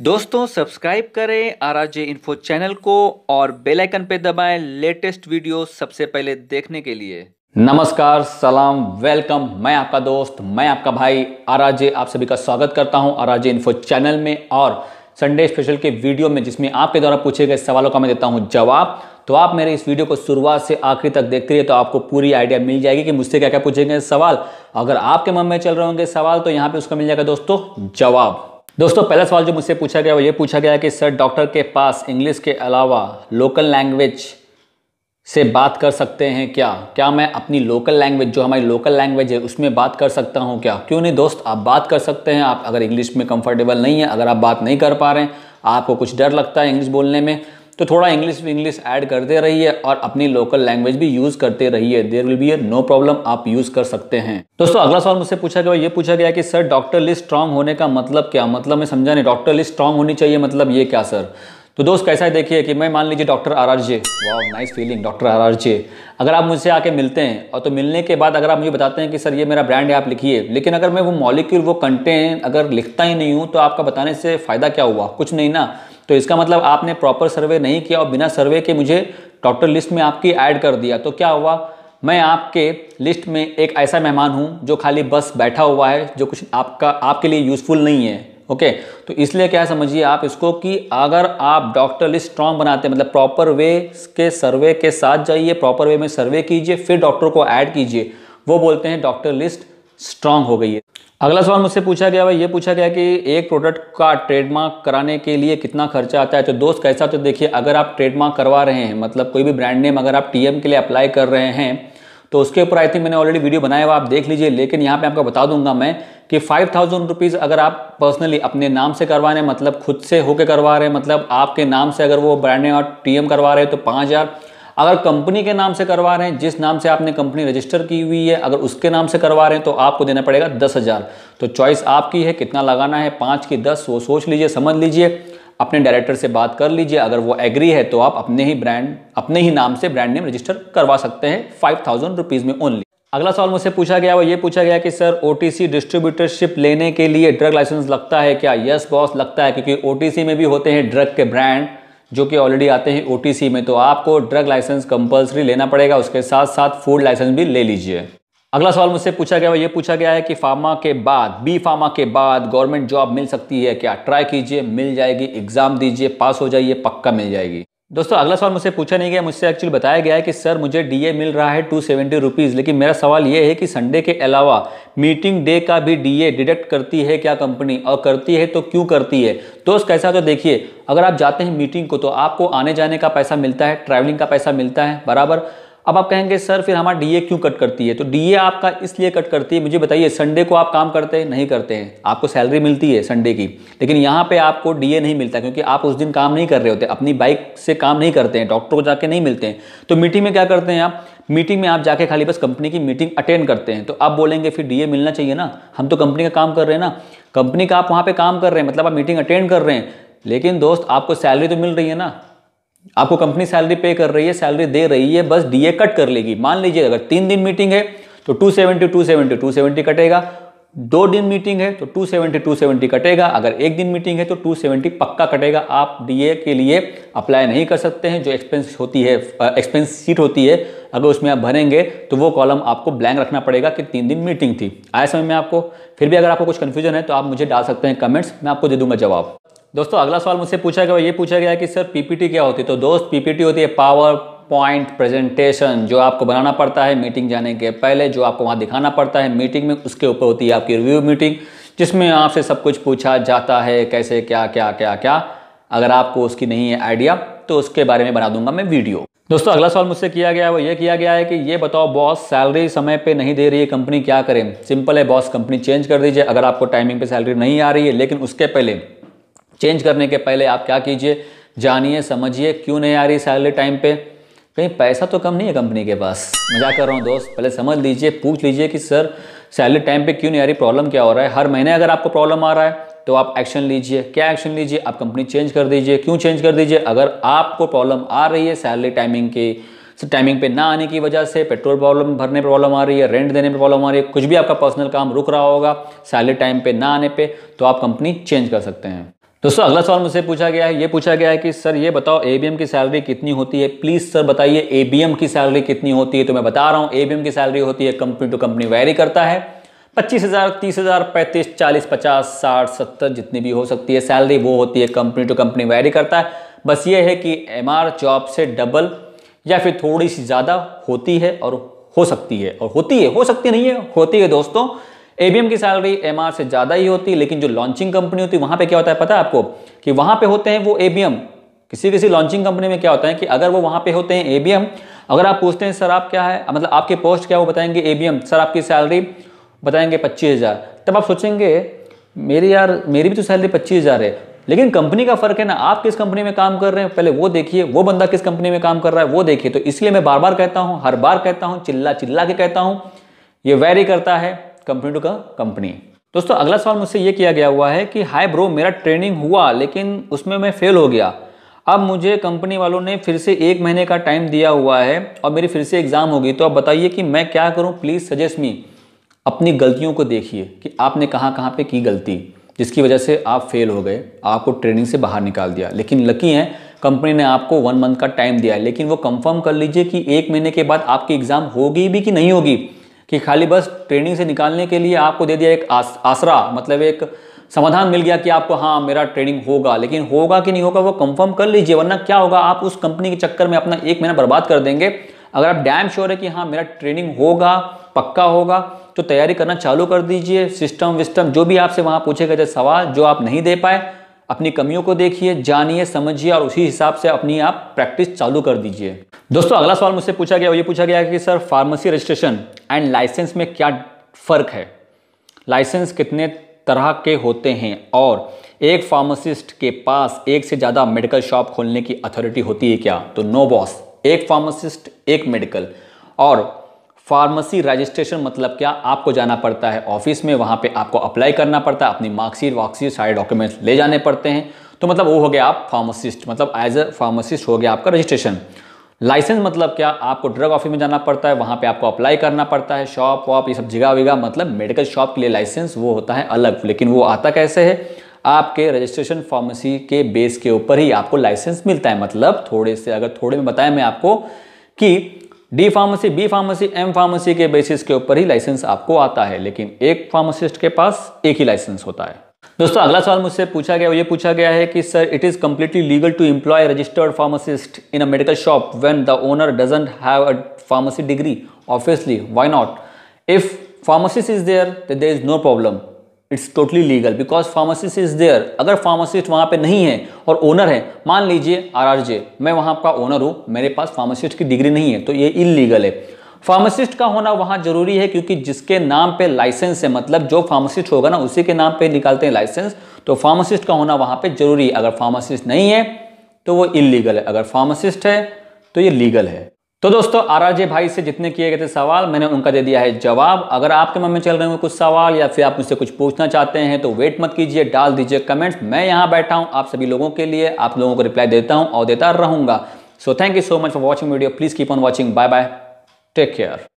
दोस्तों सब्सक्राइब करें आरआरजे info channel को और बेल आइकन पे दबाएं लेटेस्ट वीडियो सबसे पहले देखने के लिए। नमस्कार, सलाम, वेलकम। मैं आपका दोस्त, मैं आपका भाई आरआरजे आप सभी का स्वागत करता हूं आरआरजे इन्फो चैनल में और संडे स्पेशल के वीडियो में, जिसमें आपके द्वारा पूछे गए सवालों का मैं देता हूं जवाब। तो आप मेरे इस वीडियो को शुरुआत से आखिरी तक देखते रहिए तो आपको पूरी आइडिया मिल जाएगी कि मुझसे क्या क्या पूछेंगे सवाल। अगर आपके मन में चल रहे होंगे सवाल तो यहाँ पे उसका मिल जाएगा दोस्तों जवाब। दोस्तों पहला सवाल जो मुझसे पूछा गया वो ये पूछा गया कि सर डॉक्टर के पास इंग्लिश के अलावा लोकल लैंग्वेज से बात कर सकते हैं क्या मैं अपनी लोकल लैंग्वेज, जो हमारी लोकल लैंग्वेज है, उसमें बात कर सकता हूं क्या? क्यों नहीं दोस्त, आप बात कर सकते हैं। आप अगर इंग्लिश में कंफर्टेबल नहीं है, अगर आप बात नहीं कर पा रहे हैं, आपको कुछ डर लगता है इंग्लिश बोलने में, तो थोड़ा इंग्लिश ऐड करते रहिए और अपनी लोकल लैंग्वेज भी यूज़ करते रहिए। There will be no problem, आप यूज़ कर सकते हैं। दोस्तों अगला सवाल मुझसे पूछा गया, ये पूछा गया कि सर डॉक्टर लिस्ट स्ट्रांग होने का मतलब क्या? मतलब मैं समझा नहीं, डॉक्टर लिस्ट स्ट्रांग होनी चाहिए मतलब ये क्या सर? तो दोस्त कैसा है, देखिए कि मैं मान लीजिए डॉक्टर आरआरजे, वाह नाइस फीलिंग, डॉक्टर आरआरजे। अगर आप मुझसे आके मिलते हैं और तो मिलने के बाद अगर आप मुझे बताते हैं कि सर ये मेरा ब्रांड है आप लिखिए, लेकिन अगर मैं वो मॉलिक्यूल, वो कंटेंट अगर लिखता ही नहीं हूँ तो आपका बताने से फ़ायदा क्या हुआ? कुछ नहीं ना। तो इसका मतलब आपने प्रॉपर सर्वे नहीं किया और बिना सर्वे के मुझे डॉक्टर लिस्ट में आपकी ऐड कर दिया, तो क्या हुआ? मैं आपके लिस्ट में एक ऐसा मेहमान हूँ जो खाली बस बैठा हुआ है, जो कुछ आपके लिए यूज़फुल नहीं है। ओके, तो इसलिए क्या समझिए आप इसको कि अगर आप डॉक्टर लिस्ट स्ट्रांग बनाते हैं, मतलब प्रॉपर वे के सर्वे के साथ जाइए, प्रॉपर वे में सर्वे कीजिए, फिर डॉक्टर को ऐड कीजिए, वो बोलते हैं डॉक्टर लिस्ट स्ट्रांग हो गई है। अगला सवाल मुझसे पूछा गया है, ये पूछा गया कि एक प्रोडक्ट का ट्रेडमार्क कराने के लिए कितना खर्चा आता है? तो दोस्त कैसा, तो देखिए अगर आप ट्रेडमार्क करवा रहे हैं, मतलब कोई भी ब्रांड नेम अगर आप टीएम के लिए अप्लाई कर रहे हैं तो उसके ऊपर आई थिंक मैंने ऑलरेडी वीडियो बनाया हुआ, आप देख लीजिए। लेकिन यहाँ पे आपको बता दूंगा मैं कि 5000 रुपीज़ अगर आप पर्सनली अपने नाम से करवा रहे हैं, मतलब खुद से होके करवा रहे हैं, मतलब आपके नाम से अगर वो ब्रांड नेम और टीएम करवा रहे हैं तो 5000। अगर कंपनी के नाम से करवा रहे हैं, जिस नाम से आपने कंपनी रजिस्टर की हुई है, अगर उसके नाम से करवा रहे हैं तो आपको देना पड़ेगा 10,000। तो चॉइस आपकी है, कितना लगाना है, 5 की 10, वो सोच लीजिए, समझ लीजिए, अपने डायरेक्टर से बात कर लीजिए। अगर वो एग्री है तो आप अपने ही नाम से ब्रांड नेम रजिस्टर करवा सकते हैं 5000 रुपीज़ में ओनली। अगला सवाल मुझसे पूछा गया वो ये पूछा गया कि सर ओटीसी डिस्ट्रीब्यूटरशिप लेने के लिए ड्रग लाइसेंस लगता है क्या? यस बॉस, लगता है, क्योंकि ओटीसी में भी होते हैं ड्रग के ब्रांड जो कि ऑलरेडी आते हैं ओटीसी में, तो आपको ड्रग लाइसेंस कंपलसरी लेना पड़ेगा, उसके साथ साथ फूड लाइसेंस भी ले लीजिए। अगला सवाल मुझसे पूछा गया ये पूछा गया है कि फार्मा के बाद, बी फार्मा के बाद गवर्नमेंट जॉब मिल सकती है क्या? ट्राई कीजिए, मिल जाएगी, एग्जाम दीजिए, पास हो जाइए, पक्का मिल जाएगी। दोस्तों अगला सवाल मुझसे पूछा नहीं गया, मुझसे एक्चुअली बताया गया है कि सर मुझे डीए मिल रहा है 270 रुपीज़, लेकिन मेरा सवाल ये है कि संडे के अलावा मीटिंग डे का भी डीए डिडक्ट करती है क्या कंपनी, और करती है तो क्यों करती है? दोस्त कैसा, तो देखिए अगर आप जाते हैं मीटिंग को तो आपको आने जाने का पैसा मिलता है, ट्रैवलिंग का पैसा मिलता है बराबर। अब आप कहेंगे सर फिर हमारा डीए क्यों कट करती है? तो डीए आपका इसलिए कट करती है, मुझे बताइए, संडे को आप काम करते हैं? नहीं करते हैं, आपको सैलरी मिलती है संडे की, लेकिन यहाँ पे आपको डीए नहीं मिलता क्योंकि आप उस दिन काम नहीं कर रहे होते, अपनी बाइक से काम नहीं करते हैं, डॉक्टर को जाके नहीं मिलते हैं। तो मीटिंग में क्या करते हैं आप? मीटिंग में आप जाके खाली बस कंपनी की मीटिंग अटेंड करते हैं। तो आप बोलेंगे फिर डीए मिलना चाहिए ना, हम तो कंपनी का काम कर रहे हैं ना, कंपनी का आप वहाँ पे काम कर रहे हैं, मतलब आप मीटिंग अटेंड कर रहे हैं, लेकिन दोस्त आपको सैलरी तो मिल रही है ना, आपको कंपनी सैलरी पे कर रही है, सैलरी दे रही है, बस डीए कट कर लेगी। मान लीजिए अगर 3 दिन मीटिंग है तो 270 कटेगा, 2 दिन मीटिंग है तो 270 कटेगा, अगर 1 दिन मीटिंग है तो 270 पक्का कटेगा। आप डीए के लिए अप्लाई नहीं कर सकते हैं। जो एक्सपेंस होती है, एक्सपेंस शीट होती है, अगर उसमें आप भरेंगे तो वो कॉलम आपको ब्लैंक रखना पड़ेगा कि 3 दिन मीटिंग थी। आया समझ में आपको? फिर भी अगर आपको कुछ कन्फ्यूजन है तो आप मुझे डाल सकते हैं कमेंट्स, मैं आपको दे दूंगा जवाब। दोस्तों अगला सवाल मुझसे पूछा गया ये पूछा गया है कि सर पीपीटी क्या होती है? तो दोस्त पीपीटी होती है पावर पॉइंट प्रेजेंटेशन, जो आपको बनाना पड़ता है मीटिंग जाने के पहले, जो आपको वहाँ दिखाना पड़ता है मीटिंग में। उसके ऊपर होती है आपकी रिव्यू मीटिंग, जिसमें आपसे सब कुछ पूछा जाता है, कैसे क्या क्या क्या क्या। अगर आपको उसकी नहीं है आइडिया तो उसके बारे में बना दूंगा मैं वीडियो। दोस्तों अगला सवाल मुझसे किया गया है वो ये किया गया है कि ये बताओ बॉस, सैलरी समय पे नहीं दे रही है कंपनी, क्या करें? सिंपल है बॉस, कंपनी चेंज कर दीजिए। अगर आपको टाइमिंग पे सैलरी नहीं आ रही है, लेकिन उसके पहले, चेंज करने के पहले आप क्या कीजिए, जानिए, समझिए क्यों नहीं आ रही सैलरी टाइम पे। कहीं पैसा तो कम नहीं है कंपनी के पास? मजाक कर रहा हूँ दोस्त, पहले समझ लीजिए, पूछ लीजिए कि सर सैलरी टाइम पे क्यों नहीं आ रही, प्रॉब्लम क्या हो रहा है। हर महीने अगर आपको प्रॉब्लम आ रहा है तो आप एक्शन लीजिए। क्या एक्शन लीजिए? आप कंपनी चेंज कर दीजिए। क्यों चेंज कर दीजिए? अगर आपको प्रॉब्लम आ रही है सैलरी टाइमिंग पे ना आने की वजह से, पेट्रोल प्रॉब्लम भरने पर प्रॉब्लम आ रही है, रेंट देने पर प्रॉब्लम आ रही है, कुछ भी आपका पर्सनल काम रुक रहा होगा सैलरी टाइम पे ना आने पे, तो आप कंपनी चेंज कर सकते हैं। दोस्तों अगला सवाल मुझसे पूछा गया है, ये पूछा गया है कि सर ये बताओ एबीएम की सैलरी कितनी होती है। प्लीज़ सर बताइए एबीएम की सैलरी कितनी होती है। तो मैं बता रहा हूँ एबीएम की सैलरी होती है, कंपनी टू कंपनी वेरी करता है, 25,000, 30,000, 35, 40, 50, 60, 70 जितनी भी हो सकती है सैलरी, वो होती है, कंपनी टू कंपनी वेरी करता है। बस ये है कि एमआर जॉब से डबल या फिर थोड़ी सी ज़्यादा होती है और हो सकती है, और होती है, हो सकती नहीं है, होती है दोस्तों। एबीएम की सैलरी एमआर से ज़्यादा ही होती है, लेकिन जो लॉन्चिंग कंपनी होती है वहाँ पे क्या होता है पता है आपको, कि वहाँ पे होते हैं वो एबीएम। किसी किसी लॉन्चिंग कंपनी में क्या होता है कि अगर वो वहाँ पे होते हैं एबीएम, अगर आप पूछते हैं सर आप क्या है, मतलब आपके पोस्ट क्या, वो बताएंगे एबीएम, सर आपकी सैलरी बताएंगे 25,000। तब आप सोचेंगे मेरी भी तो सैलरी 25,000 है, लेकिन कंपनी का फर्क है ना, आप किस कंपनी में काम कर रहे हैं पहले वो देखिए, वो बंदा किस कंपनी में काम कर रहा है वो देखिए। तो इसलिए मैं बार बार कहता हूँ, हर बार कहता हूँ, चिल्ला चिल्ला के कहता हूँ, ये वेरी करता है कंपनी टू कंपनी। दोस्तों अगला सवाल मुझसे ये किया गया हुआ है कि हाय ब्रो, मेरा ट्रेनिंग हुआ लेकिन उसमें मैं फेल हो गया, अब मुझे कंपनी वालों ने फिर से 1 महीने का टाइम दिया हुआ है और मेरी फिर से एग्जाम होगी, तो आप बताइए कि मैं क्या करूं, प्लीज़ सजेस्ट मी। अपनी गलतियों को देखिए कि आपने कहाँ कहाँ पे की गलती जिसकी वजह से आप फेल हो गए, आपको ट्रेनिंग से बाहर निकाल दिया। लेकिन लकी है कंपनी ने आपको 1 मंथ का टाइम दिया है, लेकिन वो कंफर्म कर लीजिए कि 1 महीने के बाद आपकी एग्जाम होगी भी कि नहीं होगी, कि खाली बस ट्रेनिंग से निकालने के लिए आपको दे दिया एक आसरा, मतलब एक समाधान मिल गया कि आपको हाँ मेरा ट्रेनिंग होगा, लेकिन होगा कि नहीं होगा वो कंफर्म कर लीजिए, वरना क्या होगा, आप उस कंपनी के चक्कर में अपना 1 महीना बर्बाद कर देंगे। अगर आप डैम श्योर है कि हाँ मेरा ट्रेनिंग होगा, पक्का होगा, तो तैयारी करना चालू कर दीजिए। सिस्टम विस्टम जो भी आपसे वहाँ पूछेगा, जैसे सवाल जो आप नहीं दे पाए, अपनी कमियों को देखिए, जानिए, समझिए और उसी हिसाब से अपनी आप प्रैक्टिस चालू कर दीजिए। दोस्तों अगला सवाल मुझसे पूछा गया, ये पूछा गया कि sir pharmacy registration and licence में क्या फ़र्क है, लाइसेंस कितने तरह के होते हैं, और एक फार्मासिस्ट के पास एक से ज़्यादा मेडिकल शॉप खोलने की अथॉरिटी होती है क्या। तो नो बॉस, एक फार्मासिस्ट एक मेडिकल। और फार्मेसी रजिस्ट्रेशन मतलब क्या, आपको जाना पड़ता है ऑफिस में, वहाँ पे आपको अप्लाई करना पड़ता है, अपनी मार्कशीट सारे डॉक्यूमेंट्स ले जाने पड़ते हैं, तो मतलब वो हो गया आप फार्मासिस्ट, मतलब एज अ फार्मासिस्ट हो गया आपका रजिस्ट्रेशन। लाइसेंस मतलब क्या, आपको ड्रग ऑफिस में जाना पड़ता है, वहाँ पे आपको अप्लाई करना पड़ता है, शॉप वॉप ये सब जगह विगा, मतलब मेडिकल शॉप के लिए लाइसेंस वो होता है अलग। लेकिन वो आता कैसे है, आपके रजिस्ट्रेशन फार्मेसी के बेस के ऊपर ही आपको लाइसेंस मिलता है। मतलब थोड़े से, अगर थोड़े में बताया मैं आपको कि D pharmacy, B pharmacy, M pharmacy के बेसिस के ऊपर ही लाइसेंस आपको आता है, लेकिन एक फार्मासिस्ट के पास एक ही लाइसेंस होता है। दोस्तों अगला सवाल मुझसे पूछा गया, ये पूछा गया है कि sir it is completely legal to employ registered pharmacist in a medical shop when the owner doesn't have a pharmacy degree. Obviously, why not, if pharmacist is there is no problem, it's totally legal because pharmacist is there. अगर pharmacist वहाँ पे नहीं है और owner है, मान लीजिए आरआरजे, मैं वहाँ का ओनर हूँ, मेरे पास फार्मासिस्ट की डिग्री नहीं है, तो ये इलीगल है। फार्मासिस्ट का होना वहाँ जरूरी है, क्योंकि जिसके नाम पे लाइसेंस है, मतलब जो फार्मासिस्ट होगा ना उसी के नाम पे निकालते हैं लाइसेंस, तो फार्मासिस्ट का होना वहाँ पे जरूरी है। अगर फार्मासिस्ट नहीं है तो वो इलीगल है, अगर फार्मासिस्ट है तो ये लीगल है। तो दोस्तों आरआरजे भाई से जितने किए गए थे सवाल, मैंने उनका दे दिया है जवाब। अगर आपके मन में चल रहे हो कुछ सवाल या फिर आप मुझसे कुछ पूछना चाहते हैं तो वेट मत कीजिए, डाल दीजिए कमेंट्स। मैं यहाँ बैठा हूँ आप सभी लोगों के लिए, आप लोगों को रिप्लाई देता हूँ और देता रहूँगा। So thank you so much for watching video, please keep on watching, bye bye, take care.